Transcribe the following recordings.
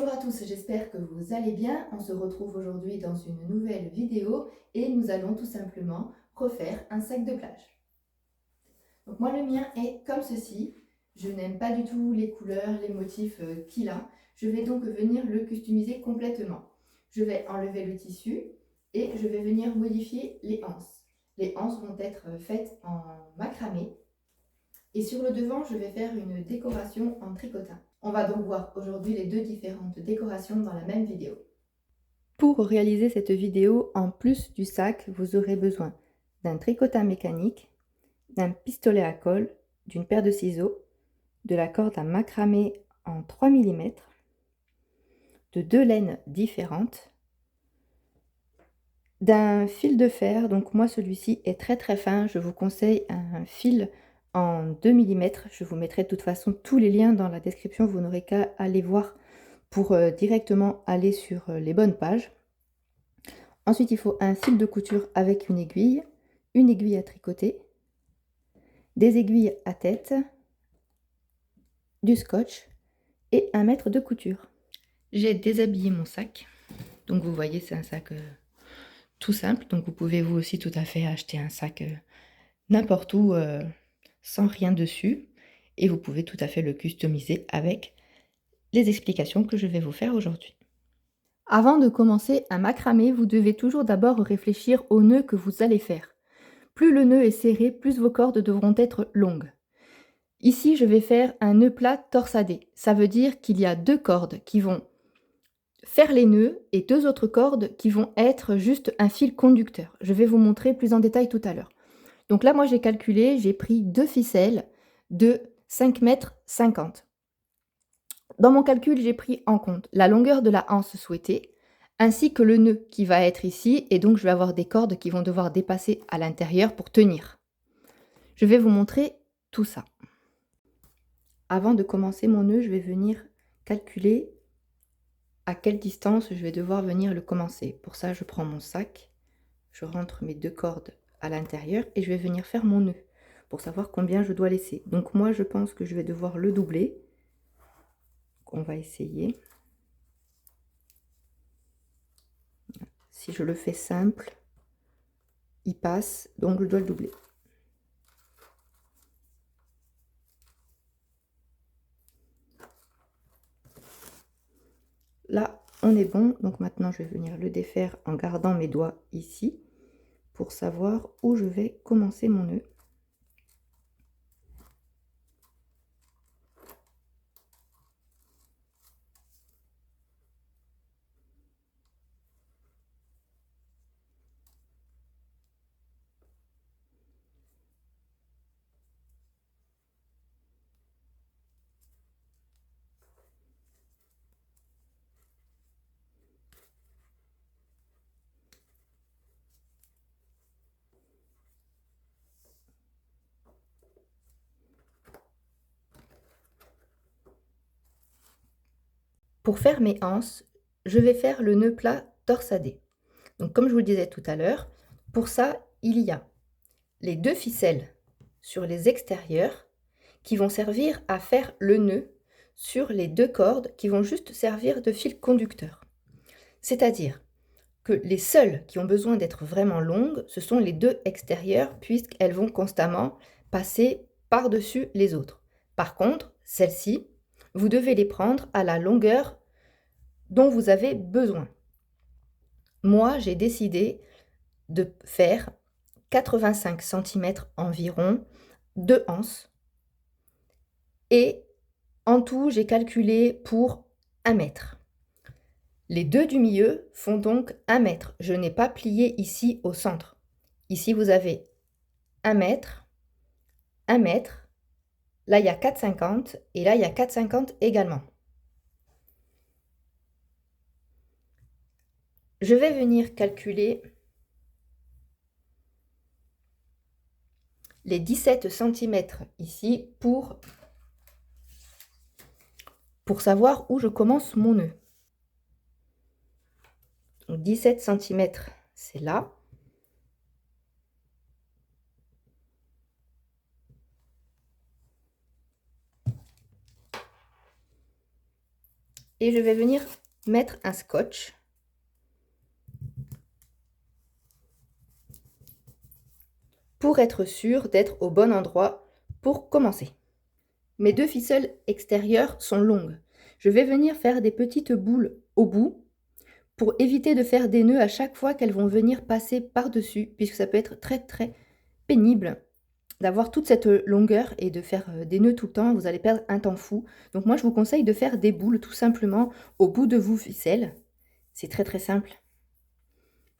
Bonjour à tous, j'espère que vous allez bien. On se retrouve aujourd'hui dans une nouvelle vidéo et nous allons tout simplement refaire un sac de plage. Donc moi le mien est comme ceci. Je n'aime pas du tout les couleurs, les motifs qu'il a. Je vais donc venir le customiser complètement. Je vais enlever le tissu et je vais venir modifier les anses. Les anses vont être faites en macramé. Et sur le devant, je vais faire une décoration en tricotin. On va donc voir aujourd'hui les deux différentes décorations dans la même vidéo. Pour réaliser cette vidéo, en plus du sac, vous aurez besoin d'un tricotin mécanique, d'un pistolet à colle, d'une paire de ciseaux, de la corde à macramé en 3 mm, de 2 laines différentes, d'un fil de fer. Donc moi celui-ci est très fin, je vous conseille un fil en 2 mm. Je vous mettrai de toute façon tous les liens dans la description, vous n'aurez qu'à aller voir pour directement aller sur les bonnes pages. Ensuite, il faut un fil de couture avec une aiguille à tricoter, des aiguilles à tête, du scotch et un mètre de couture. J'ai déshabillé mon sac. Donc vous voyez, c'est un sac tout simple. Donc vous pouvez vous aussi tout à fait acheter un sac n'importe où sans rien dessus. Et vous pouvez tout à fait le customiser avec les explications que je vais vous faire aujourd'hui. Avant de commencer un macramé, vous devez toujours d'abord réfléchir au nœud que vous allez faire. Plus le nœud est serré, plus vos cordes devront être longues. Ici, je vais faire un nœud plat torsadé. Ça veut dire qu'il y a 2 cordes qui vont faire les nœuds et 2 autres cordes qui vont être juste un fil conducteur. Je vais vous montrer plus en détail tout à l'heure. Donc là, moi, j'ai calculé, j'ai pris 2 ficelles de 5,50 m. Dans mon calcul, j'ai pris en compte la longueur de la anse souhaitée, ainsi que le nœud qui va être ici, et donc je vais avoir des cordes qui vont devoir dépasser à l'intérieur pour tenir. Je vais vous montrer tout ça. Avant de commencer mon nœud, je vais venir calculer à quelle distance je vais devoir venir le commencer. Pour ça, je prends mon sac, je rentre mes 2 cordes à l'intérieur et je vais venir faire mon nœud pour savoir combien je dois laisser. Donc moi, je pense que je vais devoir le doubler. On va essayer. Si je le fais simple, il passe, donc je dois le doubler. Là, on est bon. Donc maintenant, je vais venir le défaire en gardant mes doigts ici pour savoir où je vais commencer mon nœud. Pour faire mes anses, je vais faire le nœud plat torsadé. Donc comme je vous le disais tout à l'heure, pour ça, il y a les 2 ficelles sur les extérieurs qui vont servir à faire le nœud sur les 2 cordes qui vont juste servir de fil conducteur. C'est-à-dire que les seules qui ont besoin d'être vraiment longues, ce sont les 2 extérieures puisqu'elles vont constamment passer par-dessus les autres. Par contre, celles-ci, vous devez les prendre à la longueur dont vous avez besoin. Moi, j'ai décidé de faire 85 cm environ de anse et en tout, j'ai calculé pour 1 mètre. Les 2 du milieu font donc 1 mètre. Je n'ai pas plié ici au centre. Ici, vous avez 1 mètre, 1 mètre. Là, il y a 4,50 et là, il y a 4,50 également. Je vais venir calculer les 17 cm ici pour savoir où je commence mon nœud. Donc 17 cm, c'est là. et je vais venir mettre un scotch. Pour être sûr d'être au bon endroit pour commencer. Mes 2 ficelles extérieures sont longues. Je vais venir faire des petites boules au bout pour éviter de faire des nœuds à chaque fois qu'elles vont venir passer par-dessus, puisque ça peut être très, très pénible d'avoir toute cette longueur et de faire, des nœuds tout le temps. Vous allez perdre un temps fou. Donc moi, je vous conseille de faire des boules tout simplement au bout de vos ficelles. C'est très, très simple.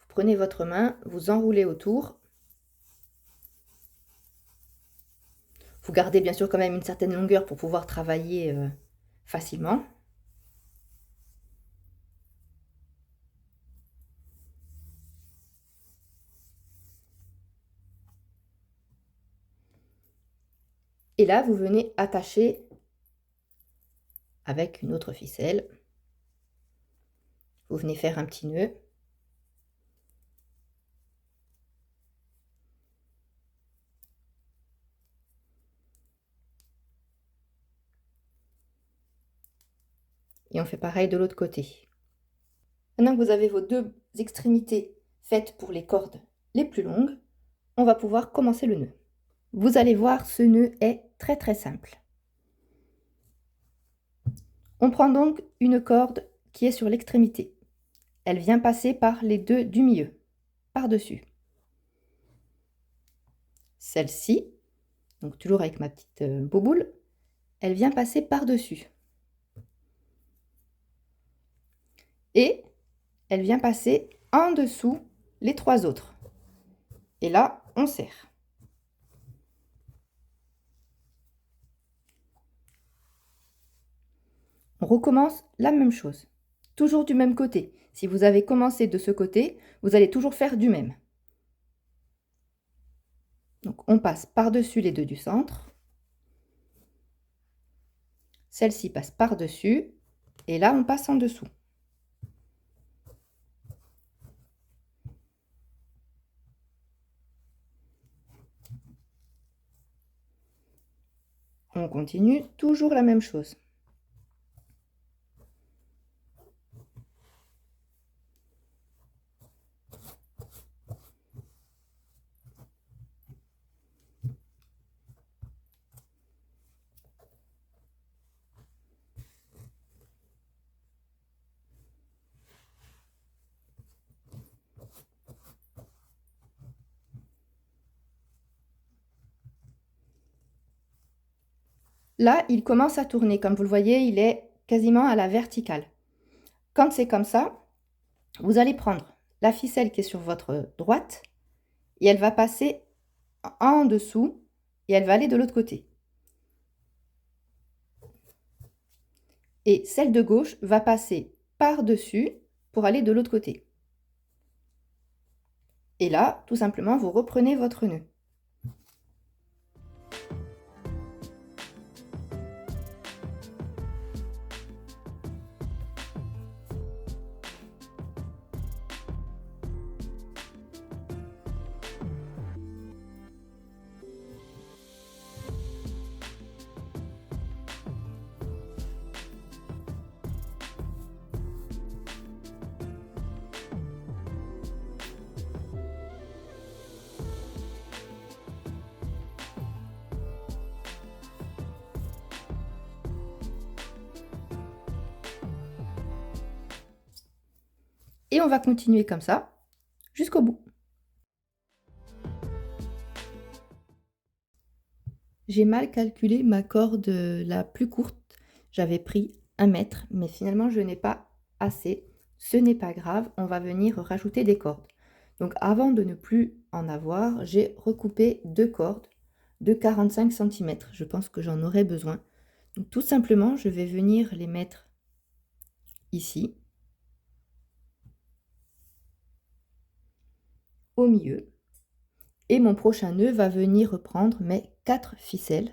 Vous prenez votre main, vous enroulez autour. Vous gardez bien sûr quand même une certaine longueur pour pouvoir travailler, facilement. Et là, vous venez attacher avec une autre ficelle. Vous venez faire un petit nœud. Et on fait pareil de l'autre côté. Maintenant que vous avez vos 2 extrémités faites pour les cordes les plus longues, on va pouvoir commencer le nœud. Vous allez voir, ce nœud est très très simple. On prend donc une corde qui est sur l'extrémité. Elle vient passer par les 2 du milieu, par-dessus. Celle-ci, donc toujours avec ma petite bouboule, elle vient passer par-dessus. Et elle vient passer en dessous les 3 autres. Et là, on serre. On recommence la même chose, toujours du même côté. Si vous avez commencé de ce côté, vous allez toujours faire du même. Donc on passe par-dessus les 2 du centre. Celle-ci passe par-dessus. Et là, on passe en dessous. On continue, toujours la même chose. Là, il commence à tourner. Comme vous le voyez, il est quasiment à la verticale. Quand c'est comme ça, vous allez prendre la ficelle qui est sur votre droite et elle va passer en dessous et elle va aller de l'autre côté. Et celle de gauche va passer par-dessus pour aller de l'autre côté. Et là, tout simplement, vous reprenez votre nœud. Et on va continuer comme ça jusqu'au bout. J'ai mal calculé ma corde la plus courte. J'avais pris 1 mètre, mais finalement je n'ai pas assez. Ce n'est pas grave, on va venir rajouter des cordes. Donc avant de ne plus en avoir, j'ai recoupé 2 cordes de 45 centimètres. Je pense que j'en aurai besoin. Donc tout simplement, je vais venir les mettre ici, au milieu. Et mon prochain nœud va venir reprendre mes 4 ficelles.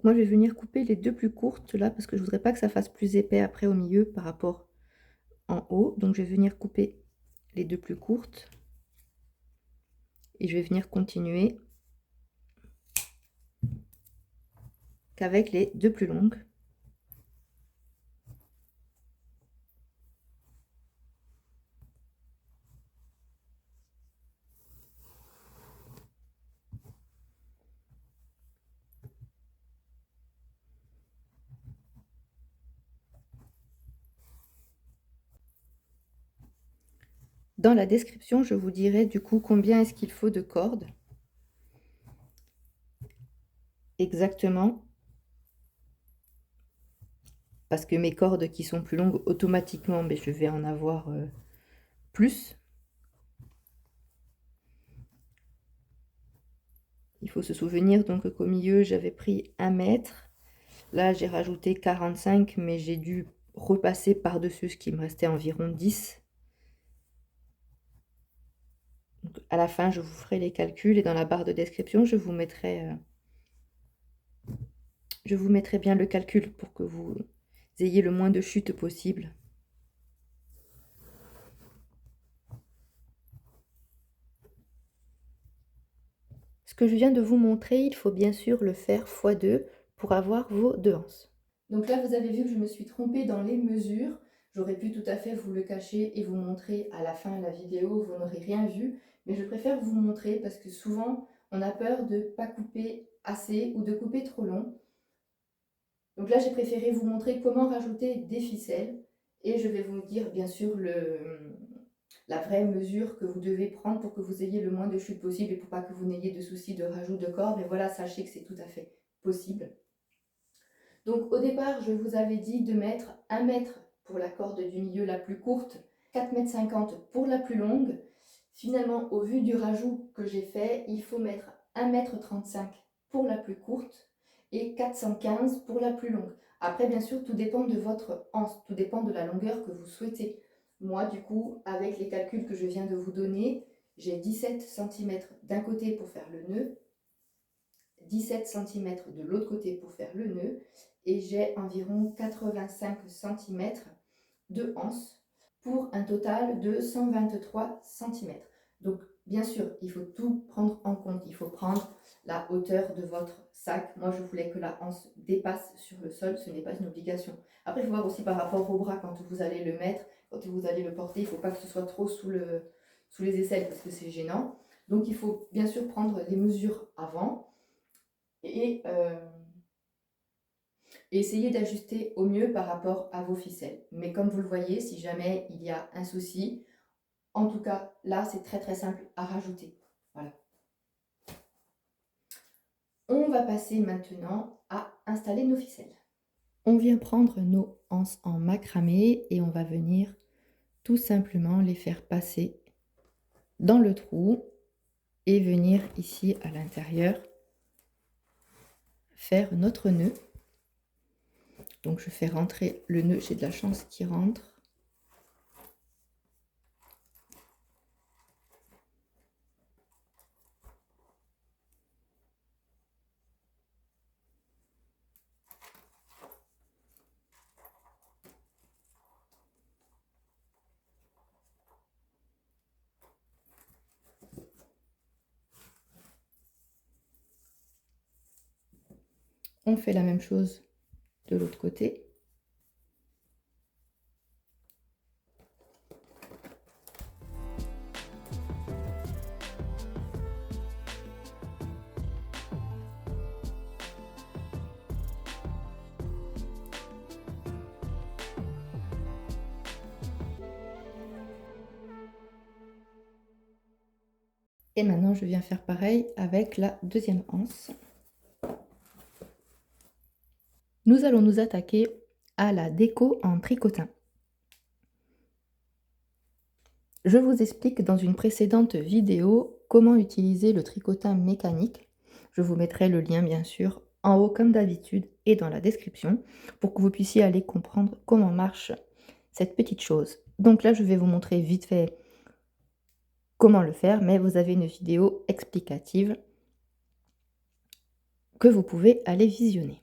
Donc moi, je vais venir couper les 2 plus courtes là, parce que je voudrais pas que ça fasse plus épais après au milieu par rapport en haut. Donc je vais venir couper les 2 plus courtes et je vais venir continuer qu'avec les 2 plus longues. Dans la description, je vous dirai du coup combien est-ce qu'il faut de cordes. Exactement. Parce que mes cordes qui sont plus longues, automatiquement, mais je vais en avoir plus. Il faut se souvenir donc qu'au milieu, j'avais pris 1 mètre. Là, j'ai rajouté 45, mais j'ai dû repasser par-dessus, ce qui me restait environ 10. Donc, à la fin, je vous ferai les calculs et dans la barre de description, je vous mettrai bien le calcul pour que vous ayez le moins de chutes possible. Ce que je viens de vous montrer, il faut bien sûr le faire x2 pour avoir vos 2 anses. Donc là, vous avez vu que je me suis trompée dans les mesures. J'aurais pu tout à fait vous le cacher et vous montrer à la fin de la vidéo, vous n'aurez rien vu. Mais je préfère vous montrer parce que souvent, on a peur de ne pas couper assez ou de couper trop long. Donc là, j'ai préféré vous montrer comment rajouter des ficelles. Et je vais vous dire, bien sûr, la vraie mesure que vous devez prendre pour que vous ayez le moins de chutes possible et pour pas que vous n'ayez de soucis de rajout de cordes. Mais voilà, sachez que c'est tout à fait possible. Donc au départ, je vous avais dit de mettre 1 mètre pour la corde du milieu la plus courte, 4,50 m pour la plus longue. Finalement, au vu du rajout que j'ai fait, il faut mettre 1,35 m pour la plus courte et 415 pour la plus longue. Après, bien sûr, tout dépend de votre anse, tout dépend de la longueur que vous souhaitez. Moi, du coup, avec les calculs que je viens de vous donner, j'ai 17 cm d'un côté pour faire le nœud, 17 cm de l'autre côté pour faire le nœud et j'ai environ 85 cm de anse pour un total de 123 cm. Donc bien sûr, il faut tout prendre en compte. Il faut prendre la hauteur de votre sac. Moi, je voulais que la anse dépasse sur le sol. Ce n'est pas une obligation. Après, il faut voir aussi par rapport au bras quand vous allez le mettre, quand vous allez le porter. Il ne faut pas que ce soit trop sous les aisselles parce que c'est gênant. Donc il faut bien sûr prendre les mesures avant et essayez d'ajuster au mieux par rapport à vos ficelles. Mais comme vous le voyez, si jamais il y a un souci, en tout cas là c'est très très simple à rajouter. Voilà. On va passer maintenant à installer nos ficelles. On vient prendre nos anses en macramé et on va venir tout simplement les faire passer dans le trou et venir ici à l'intérieur faire notre nœud. Donc je fais rentrer le nœud, j'ai de la chance qui rentre. On fait la même chose de l'autre côté. Et maintenant, je viens faire pareil avec la deuxième anse. Nous allons nous attaquer à la déco en tricotin. Je vous explique dans une précédente vidéo comment utiliser le tricotin mécanique. Je vous mettrai le lien bien sûr en haut comme d'habitude et dans la description pour que vous puissiez aller comprendre comment marche cette petite chose. Donc là, je vais vous montrer vite fait comment le faire, mais vous avez une vidéo explicative que vous pouvez aller visionner.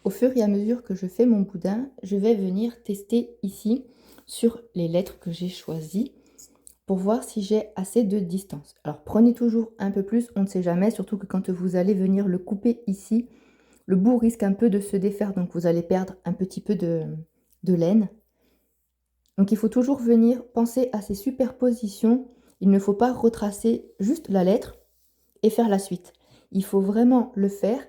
Au fur et à mesure que je fais mon boudin, je vais venir tester ici sur les lettres que j'ai choisies pour voir si j'ai assez de distance. Alors prenez toujours un peu plus, on ne sait jamais, surtout que quand vous allez venir le couper ici, le bout risque un peu de se défaire, donc vous allez perdre un petit peu de laine. Donc il faut toujours venir penser à ces superpositions. Il ne faut pas retracer juste la lettre et faire la suite. Il faut vraiment le faire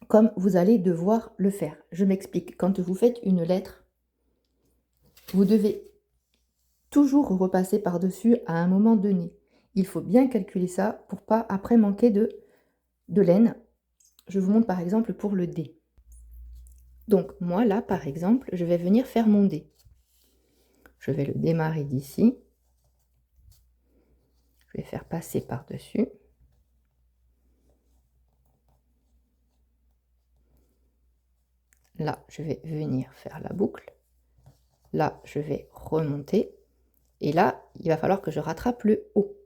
comme vous allez devoir le faire. Je m'explique. Quand vous faites une lettre, vous devez toujours repasser par-dessus à un moment donné. Il faut bien calculer ça pour pas après manquer de laine. Je vous montre par exemple pour le D. Donc moi là par exemple, je vais venir faire mon D. Je vais le démarrer d'ici. Je vais faire passer par-dessus. Là, je vais venir faire la boucle. Là, je vais remonter. Et là, il va falloir que je rattrape le haut.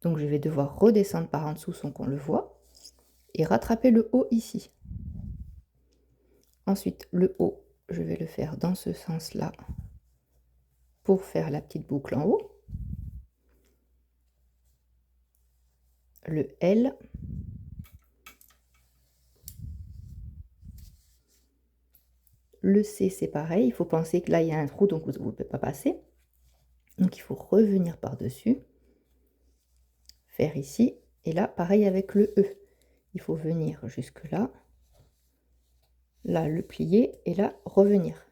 Donc, je vais devoir redescendre par en dessous sans qu'on le voit. Et rattraper le haut ici. Ensuite, le haut, je vais le faire dans ce sens-là pour faire la petite boucle en haut. Le L. Le C, c'est pareil. Il faut penser que là, il y a un trou, donc vous ne pouvez pas passer. Donc, il faut revenir par-dessus. Faire ici. Et là, pareil avec le E. Il faut venir jusque là. Là, le plier et là, revenir.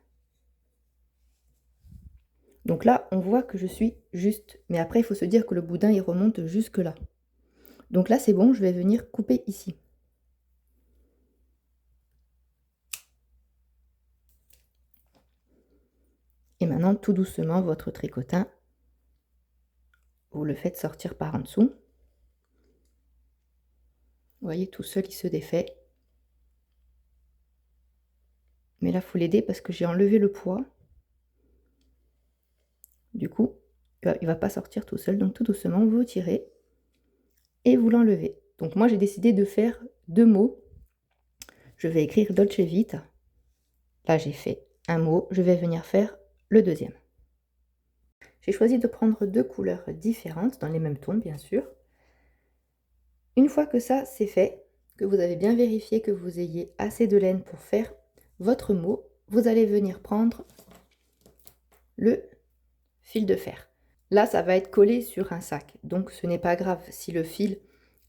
Donc là, on voit que je suis juste. Mais après, il faut se dire que le boudin, il remonte jusque là. Donc là, c'est bon, je vais venir couper ici. Et maintenant, tout doucement, votre tricotin, vous le faites sortir par en dessous. Vous voyez, tout seul, il se défait. Mais là, il faut l'aider parce que j'ai enlevé le poids. Du coup, il ne va pas sortir tout seul. Donc tout doucement, vous tirez et vous l'enlevez. Donc moi, j'ai décidé de faire 2 mots. Je vais écrire Dolce Vita. Là, j'ai fait un mot. Je vais venir faire le deuxième. J'ai choisi de prendre 2 couleurs différentes, dans les mêmes tons, bien sûr. Une fois que ça, c'est fait, que vous avez bien vérifié que vous ayez assez de laine pour faire votre mot, vous allez venir prendre le fil de fer. Là, ça va être collé sur un sac, donc ce n'est pas grave si le fil,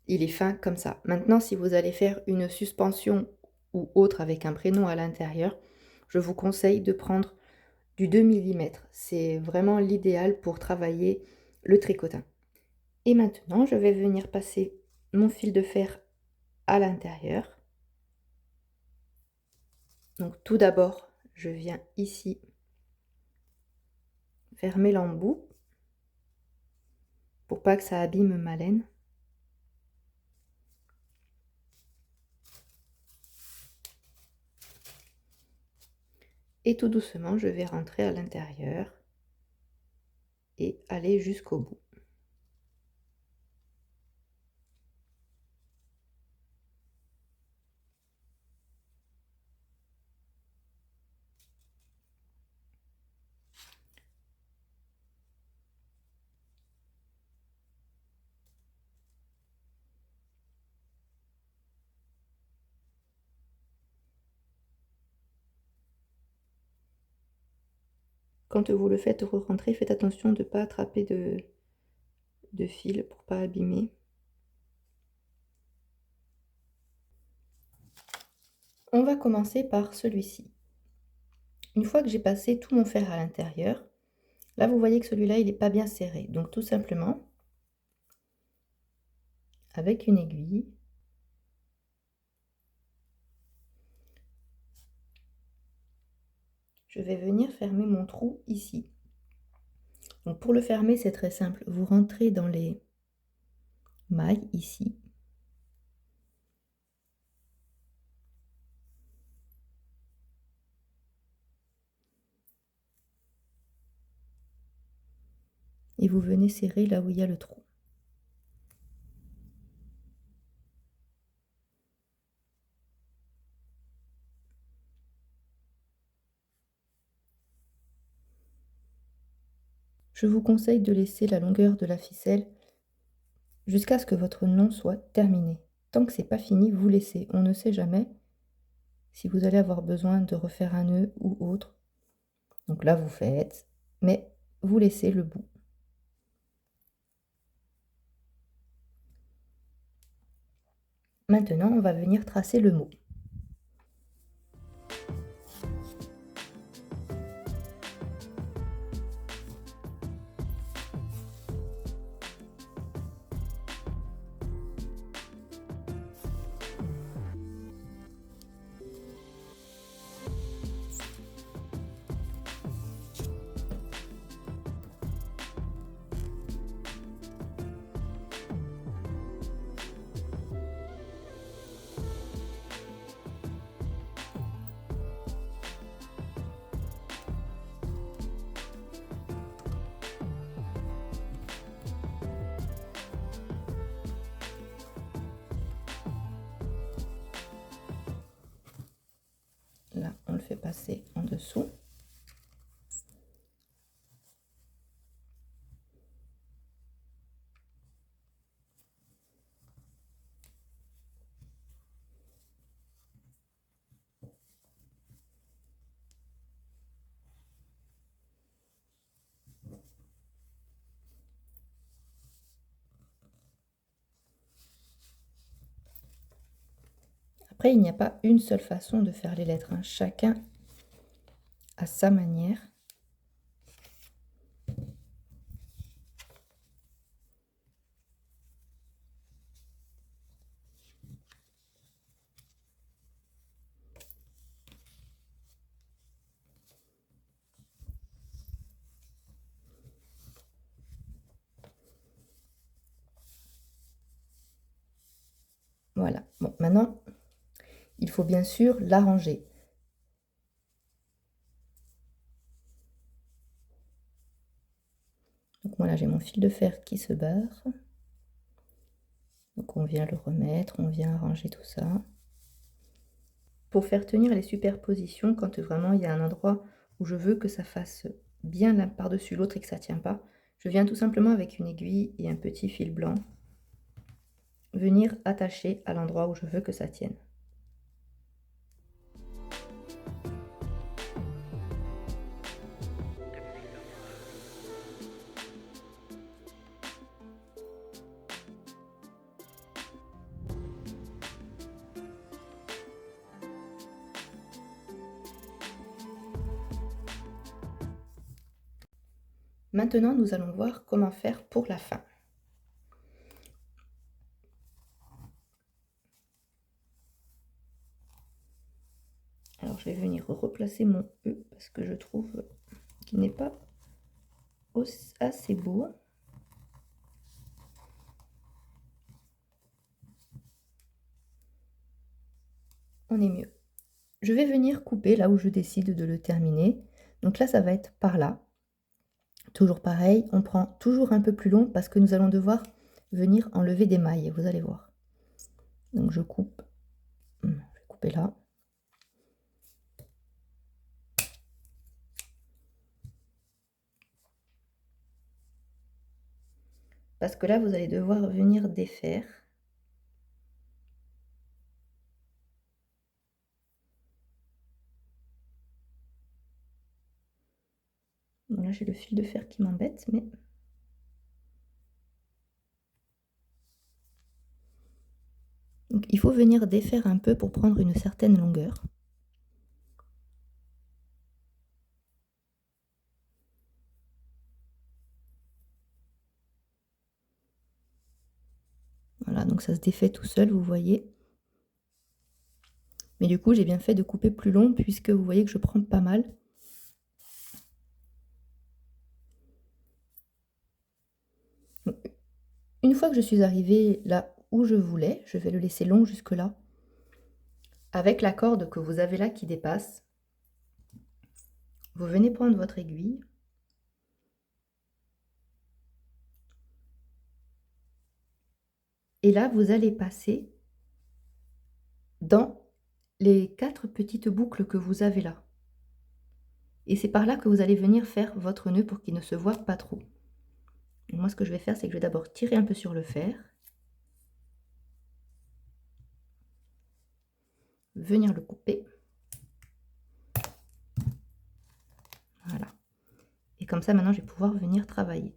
il est fin comme ça. Maintenant, si vous allez faire une suspension ou autre avec un prénom à l'intérieur, je vous conseille de prendre du 2 mm. C'est vraiment l'idéal pour travailler le tricotin. Et maintenant, je vais venir passer mon fil de fer à l'intérieur. Donc tout d'abord, je viens ici fermer l'embout pour pas que ça abîme ma laine. Et tout doucement, je vais rentrer à l'intérieur et aller jusqu'au bout. Quand vous le faites re-rentrer, faites attention de ne pas attraper de fil pour pas abîmer. On va commencer par celui-ci. Une fois que j'ai passé tout mon fer à l'intérieur, là vous voyez que celui-là il n'est pas bien serré. Donc tout simplement, avec une aiguille, je vais venir fermer mon trou ici. Donc pour le fermer, c'est très simple. Vous rentrez dans les mailles ici. Et vous venez serrer là où il y a le trou. je vous conseille de laisser la longueur de la ficelle jusqu'à ce que votre nœud soit terminé. Tant que c'est pas fini, vous laissez. On ne sait jamais si vous allez avoir besoin de refaire un nœud ou autre. Donc là, vous faites, mais vous laissez le bout. Maintenant, on va venir tracer le mot. Là, on le fait passer en dessous. Après, il n'y a pas une seule façon de faire les lettres, hein. Chacun a sa manière. Voilà. Bon, maintenant, il faut bien sûr l'arranger. Donc voilà, j'ai mon fil de fer qui se barre. Donc on vient le remettre, on vient arranger tout ça. Pour faire tenir les superpositions, quand vraiment il y a un endroit où je veux que ça fasse bien l'un par-dessus l'autre et que ça ne tient pas, je viens tout simplement avec une aiguille et un petit fil blanc venir attacher à l'endroit où je veux que ça tienne. Maintenant, nous allons voir comment faire pour la fin. Alors, je vais venir replacer mon E parce que je trouve qu'il n'est pas assez beau. On est mieux. Je vais venir couper là où je décide de le terminer. Donc là, ça va être par là. Toujours pareil, on prend toujours un peu plus long parce que nous allons devoir venir enlever des mailles, vous allez voir. Donc je coupe, je vais couper là. Parce que là, vous allez devoir venir défaire. Bon, là, j'ai le fil de fer qui m'embête, mais... Donc, il faut venir défaire un peu pour prendre une certaine longueur. Voilà, donc ça se défait tout seul, vous voyez. Mais du coup, j'ai bien fait de couper plus long puisque vous voyez que je prends pas mal. Une fois que je suis arrivée là où je voulais, je vais le laisser long jusque là. Avec la corde que vous avez là qui dépasse, vous venez prendre votre aiguille. Et là, vous allez passer dans les 4 petites boucles que vous avez là. Et c'est par là que vous allez venir faire votre nœud pour qu'il ne se voit pas trop. Donc moi, ce que je vais faire, c'est que je vais d'abord tirer un peu sur le fer, venir le couper. Voilà. Et comme ça, maintenant, je vais pouvoir venir travailler.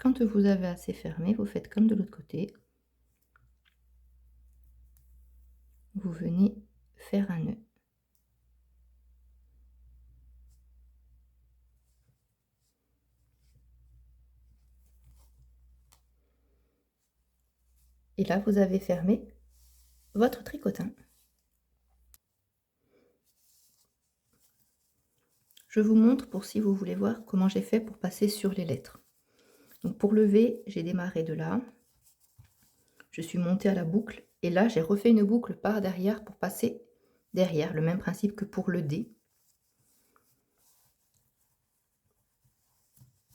Quand vous avez assez fermé, vous faites comme de l'autre côté. Vous venez faire un nœud. Et là, vous avez fermé votre tricotin. Je vous montre pour si vous voulez voir comment j'ai fait pour passer sur les lettres. Donc pour le V, j'ai démarré de là. Je suis montée à la boucle et là, j'ai refait une boucle par derrière pour passer derrière. Le même principe que pour le D.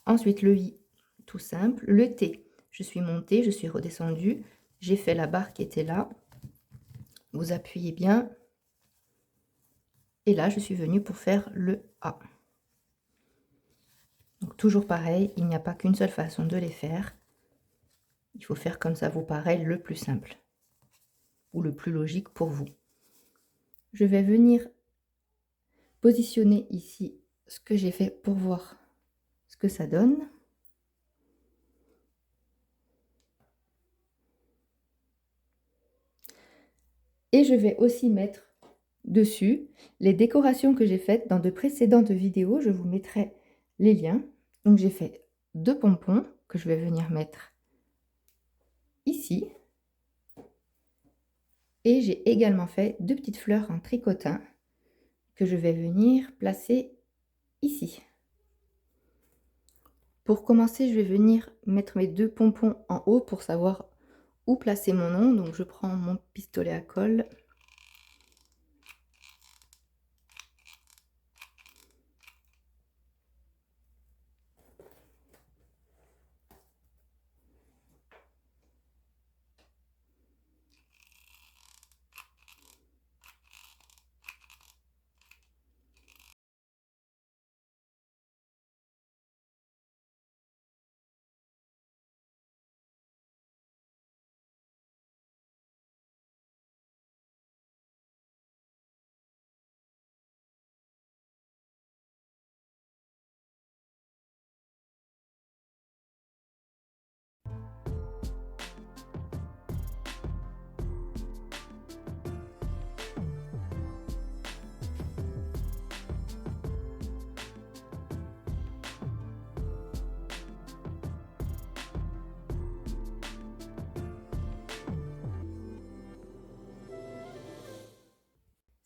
Ensuite, le I, tout simple. Le T, je suis montée, je suis redescendue. J'ai fait la barre qui était là. Vous appuyez bien. Et là, je suis venue pour faire le A. Donc toujours pareil, il n'y a pas qu'une seule façon de les faire. Il faut faire comme ça vous paraît le plus simple. Ou le plus logique pour vous. Je vais venir positionner ici ce que j'ai fait pour voir ce que ça donne. Et je vais aussi mettre dessus les décorations que j'ai faites dans de précédentes vidéos. Je vous mettrai les liens. Donc j'ai fait 2 pompons que je vais venir mettre ici. Et j'ai également fait 2 petites fleurs en tricotin que je vais venir placer ici. Pour commencer, je vais venir mettre mes 2 pompons en haut pour savoir où placer mon nom. Donc je prends mon pistolet à colle.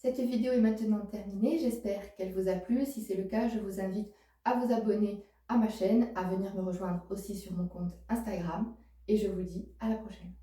Cette vidéo est maintenant terminée, j'espère qu'elle vous a plu. Si c'est le cas, je vous invite à vous abonner à ma chaîne, à venir me rejoindre aussi sur mon compte Instagram et je vous dis à la prochaine.